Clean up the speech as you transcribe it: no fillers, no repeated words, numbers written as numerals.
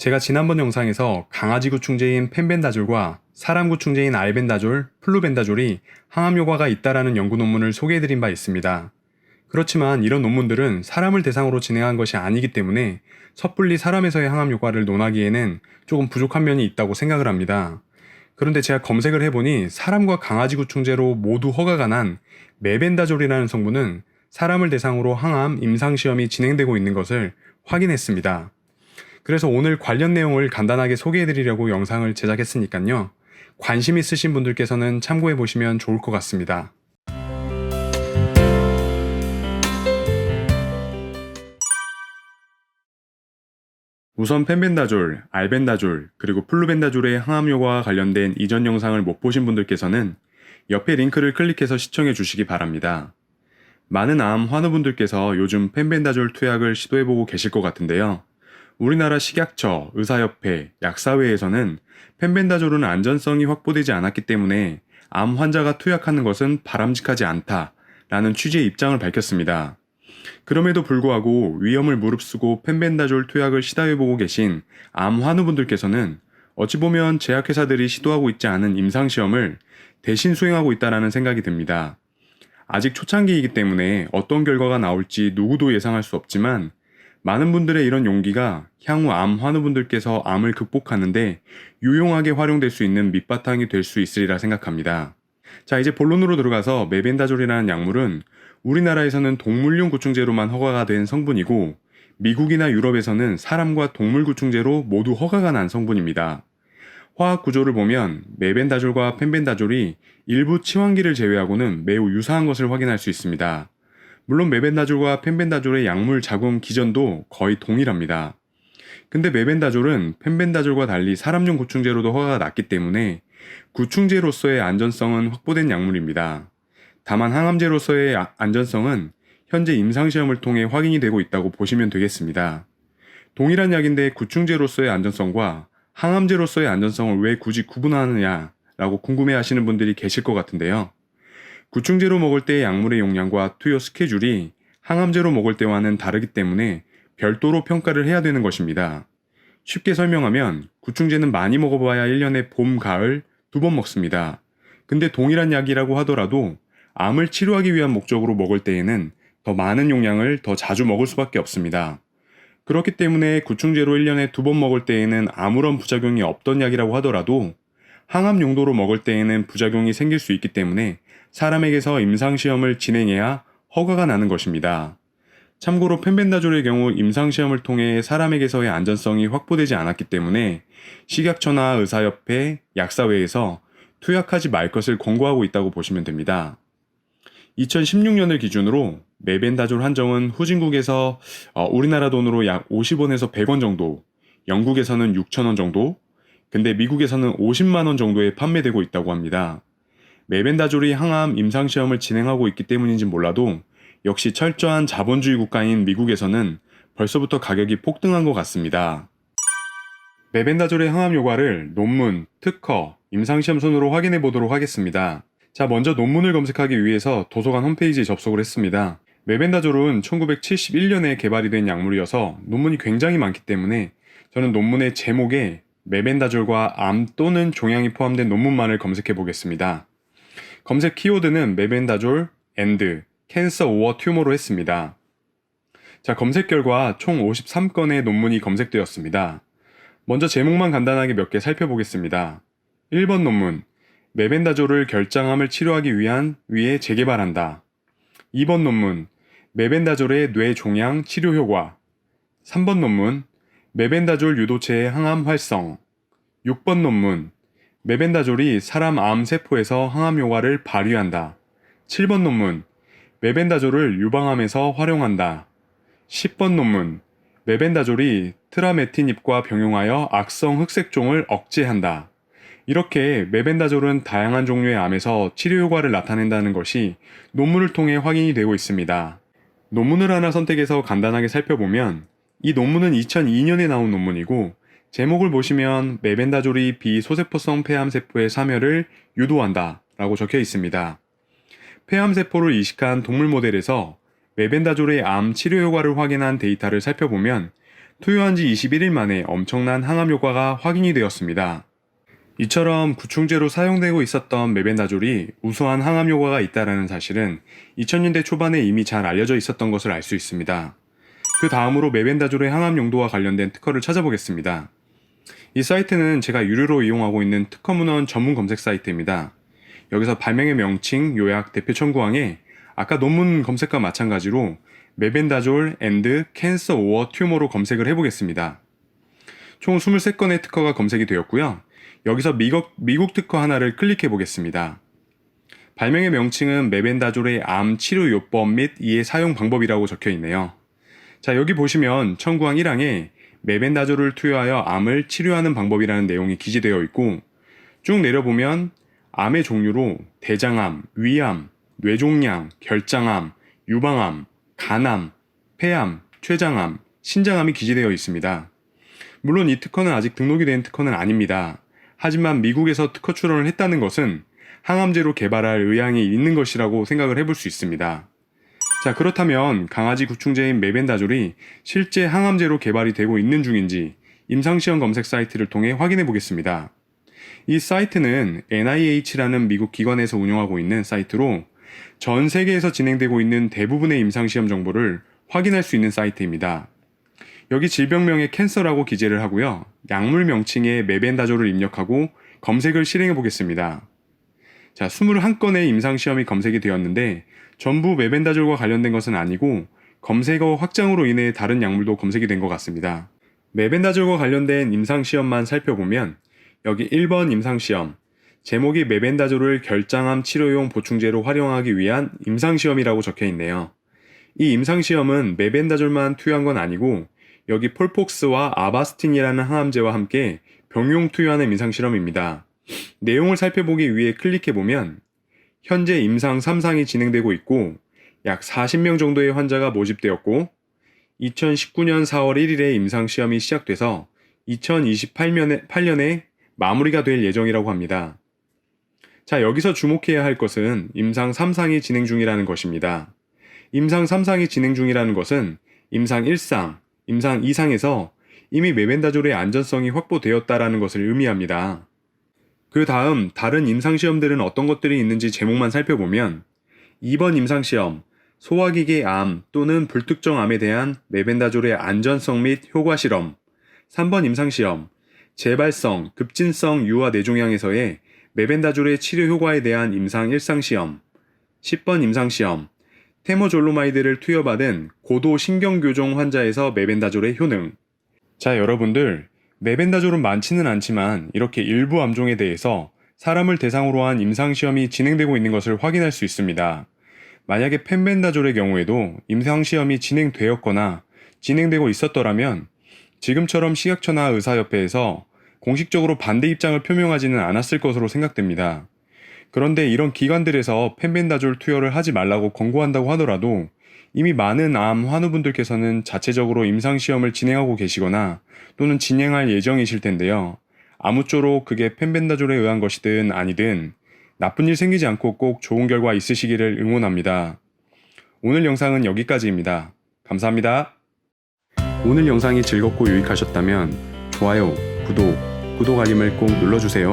제가 지난번 영상에서 강아지 구충제인 펜벤다졸과 사람 구충제인 알벤다졸, 플루벤다졸이 항암 효과가 있다라는 연구 논문을 소개해드린 바 있습니다. 그렇지만 이런 논문들은 사람을 대상으로 진행한 것이 아니기 때문에 섣불리 사람에서의 항암 효과를 논하기에는 조금 부족한 면이 있다고 생각을 합니다. 그런데 제가 검색을 해보니 사람과 강아지 구충제로 모두 허가가 난 메벤다졸이라는 성분은 사람을 대상으로 항암 임상시험이 진행되고 있는 것을 확인했습니다. 그래서 오늘 관련 내용을 간단하게 소개해드리려고 영상을 제작했으니까요. 관심 있으신 분들께서는 참고해보시면 좋을 것 같습니다. 우선 펜벤다졸, 알벤다졸, 그리고 플루벤다졸의 항암 효과와 관련된 이전 영상을 못 보신 분들께서는 옆에 링크를 클릭해서 시청해 주시기 바랍니다. 많은 암 환우분들께서 요즘 펜벤다졸 투약을 시도해보고 계실 것 같은데요. 우리나라 식약처, 의사협회, 약사회에서는 펜벤다졸은 안전성이 확보되지 않았기 때문에 암 환자가 투약하는 것은 바람직하지 않다라는 취지의 입장을 밝혔습니다. 그럼에도 불구하고 위험을 무릅쓰고 펜벤다졸 투약을 시도해보고 계신 암 환우분들께서는 어찌 보면 제약회사들이 시도하고 있지 않은 임상시험을 대신 수행하고 있다는 생각이 듭니다. 아직 초창기이기 때문에 어떤 결과가 나올지 누구도 예상할 수 없지만 많은 분들의 이런 용기가 향후 암 환우분들께서 암을 극복하는데 유용하게 활용될 수 있는 밑바탕이 될 수 있으리라 생각합니다. 자, 이제 본론으로 들어가서 메벤다졸이라는 약물은 우리나라에서는 동물용 구충제로만 허가가 된 성분이고 미국이나 유럽에서는 사람과 동물 구충제로 모두 허가가 난 성분입니다. 화학 구조를 보면 메벤다졸과 펜벤다졸이 일부 치환기를 제외하고는 매우 유사한 것을 확인할 수 있습니다. 물론 메벤다졸과 펜벤다졸의 약물 작용 기전도 거의 동일합니다. 근데 메벤다졸은 펜벤다졸과 달리 사람용 구충제로도 허가가 났기 때문에 구충제로서의 안전성은 확보된 약물입니다. 다만 항암제로서의 안전성은 현재 임상시험을 통해 확인이 되고 있다고 보시면 되겠습니다. 동일한 약인데 구충제로서의 안전성과 항암제로서의 안전성을 왜 굳이 구분하느냐라고 궁금해하시는 분들이 계실 것 같은데요. 구충제로 먹을 때의 약물의 용량과 투여 스케줄이 항암제로 먹을 때와는 다르기 때문에 별도로 평가를 해야 되는 것입니다. 쉽게 설명하면 구충제는 많이 먹어봐야 1년에 봄, 가을 2번 먹습니다. 근데 동일한 약이라고 하더라도 암을 치료하기 위한 목적으로 먹을 때에는 더 많은 용량을 더 자주 먹을 수밖에 없습니다. 그렇기 때문에 구충제로 1년에 2번 먹을 때에는 아무런 부작용이 없던 약이라고 하더라도 항암 용도로 먹을 때에는 부작용이 생길 수 있기 때문에 사람에게서 임상시험을 진행해야 허가가 나는 것입니다. 참고로 펜벤다졸의 경우 임상시험을 통해 사람에게서의 안전성이 확보되지 않았기 때문에 식약처나 의사협회, 약사회에서 투약하지 말 것을 권고하고 있다고 보시면 됩니다. 2016년을 기준으로 메벤다졸 한정은 후진국에서 우리나라 돈으로 약 50원에서 100원 정도, 영국에서는 6,000원 정도, 근데 미국에서는 50만 원 정도에 판매되고 있다고 합니다. 메벤다졸이 항암 임상시험을 진행하고 있기 때문인지 몰라도 역시 철저한 자본주의 국가인 미국에서는 벌써부터 가격이 폭등한 것 같습니다. 메벤다졸의 항암 효과를 논문, 특허, 임상시험 순으로 확인해 보도록 하겠습니다. 자, 먼저 논문을 검색하기 위해서 도서관 홈페이지에 접속을 했습니다. 메벤다졸은 1971년에 개발이 된 약물이어서 논문이 굉장히 많기 때문에 저는 논문의 제목에 메벤다졸과 암 또는 종양이 포함된 논문만을 검색해 보겠습니다. 검색 키워드는 메벤다졸, 캔서 오어 튜머로 했습니다. 자, 검색 결과 총 53건의 논문이 검색되었습니다. 먼저 제목만 간단하게 몇 개 살펴보겠습니다. 1번 논문, 메벤다졸을 결장암을 치료하기 위해 재개발한다. 2번 논문, 메벤다졸의 뇌종양 치료 효과. 3번 논문, 메벤다졸 유도체의 항암 활성. 6번 논문, 메벤다졸이 사람 암 세포에서 항암 효과를 발휘한다. 7번 논문, 메벤다졸을 유방암에서 활용한다. 10번 논문, 메벤다졸이 트라메틴입과 병용하여 악성 흑색종을 억제한다. 이렇게 메벤다졸은 다양한 종류의 암에서 치료 효과를 나타낸다는 것이 논문을 통해 확인이 되고 있습니다. 논문을 하나 선택해서 간단하게 살펴보면 이 논문은 2002년에 나온 논문이고 제목을 보시면 메벤다졸이 비소세포성 폐암세포의 사멸을 유도한다 라고 적혀 있습니다. 폐암세포를 이식한 동물 모델에서 메벤다졸의 암 치료 효과를 확인한 데이터를 살펴보면 투여한 지 21일 만에 엄청난 항암 효과가 확인이 되었습니다. 이처럼 구충제로 사용되고 있었던 메벤다졸이 우수한 항암 효과가 있다는 사실은 2000년대 초반에 이미 잘 알려져 있었던 것을 알 수 있습니다. 그 다음으로 메벤다졸의 항암 용도와 관련된 특허를 찾아보겠습니다. 이 사이트는 제가 유료로 이용하고 있는 특허 문헌 전문 검색 사이트입니다. 여기서 발명의 명칭, 요약, 대표 청구항에 아까 논문 검색과 마찬가지로 메벤다졸 앤드 캔서 오어 튜머로 검색을 해보겠습니다. 총 23건의 특허가 검색이 되었고요. 여기서 미국 특허 하나를 클릭해 보겠습니다. 발명의 명칭은 메벤다졸의 암 치료 요법 및 이의 사용 방법이라고 적혀 있네요. 자, 여기 보시면 청구항 1항에 메벤다졸을 투여하여 암을 치료하는 방법이라는 내용이 기재되어 있고 쭉 내려보면 암의 종류로 대장암, 위암, 뇌종양, 결장암, 유방암, 간암, 폐암, 췌장암, 신장암이 기재되어 있습니다. 물론 이 특허는 아직 등록이 된 특허는 아닙니다. 하지만 미국에서 특허 출원을 했다는 것은 항암제로 개발할 의향이 있는 것이라고 생각을 해볼 수 있습니다. 자, 그렇다면 강아지 구충제인 메벤다졸이 실제 항암제로 개발이 되고 있는 중인지 임상시험 검색 사이트를 통해 확인해 보겠습니다. 이 사이트는 NIH라는 미국 기관에서 운영하고 있는 사이트로 전 세계에서 진행되고 있는 대부분의 임상시험 정보를 확인할 수 있는 사이트입니다. 여기 질병명에 캔서라고 기재를 하고요. 약물 명칭에 메벤다졸을 입력하고 검색을 실행해 보겠습니다. 자, 21건의 임상시험이 검색이 되었는데 전부 메벤다졸과 관련된 것은 아니고 검색어 확장으로 인해 다른 약물도 검색이 된 것 같습니다. 메벤다졸과 관련된 임상시험만 살펴보면 여기 1번 임상시험, 제목이 메벤다졸을 결장암 치료용 보충제로 활용하기 위한 임상시험이라고 적혀 있네요. 이 임상시험은 메벤다졸만 투여한 건 아니고 여기 폴폭스와 아바스틴이라는 항암제와 함께 병용 투여하는 임상실험입니다. 내용을 살펴보기 위해 클릭해보면 현재 임상 3상이 진행되고 있고 약 40명 정도의 환자가 모집되었고 2019년 4월 1일에 임상시험이 시작돼서 2028년에 마무리가 될 예정이라고 합니다. 자, 여기서 주목해야 할 것은 임상 3상이 진행 중이라는 것입니다. 임상 3상이 진행 중이라는 것은 임상 1상, 임상 2상에서 이미 메벤다졸의 안전성이 확보되었다라는 것을 의미합니다. 그 다음 다른 임상시험들은 어떤 것들이 있는지 제목만 살펴보면 2번 임상시험, 소화기계 암 또는 불특정 암에 대한 메벤다졸의 안전성 및 효과 실험. 3번 임상시험, 재발성, 급진성 유아 뇌종양에서의 메벤다졸의 치료 효과에 대한 임상 1상 시험. 10번 임상시험, 테모졸로마이드를 투여받은 고도 신경교종 환자에서 메벤다졸의 효능. 자, 여러분들, 메벤다졸은 많지는 않지만 이렇게 일부 암종에 대해서 사람을 대상으로 한 임상시험이 진행되고 있는 것을 확인할 수 있습니다. 만약에 펜벤다졸의 경우에도 임상시험이 진행되었거나 진행되고 있었더라면 지금처럼 식약처나 의사협회에서 공식적으로 반대 입장을 표명하지는 않았을 것으로 생각됩니다. 그런데 이런 기관들에서 펜벤다졸 투여를 하지 말라고 권고한다고 하더라도 이미 많은 암 환우분들께서는 자체적으로 임상시험을 진행하고 계시거나 또는 진행할 예정이실 텐데요. 아무쪼록 그게 펜벤다졸에 의한 것이든 아니든 나쁜 일 생기지 않고 꼭 좋은 결과 있으시기를 응원합니다. 오늘 영상은 여기까지입니다. 감사합니다. 오늘 영상이 즐겁고 유익하셨다면 좋아요, 구독 알림을 꼭 눌러주세요.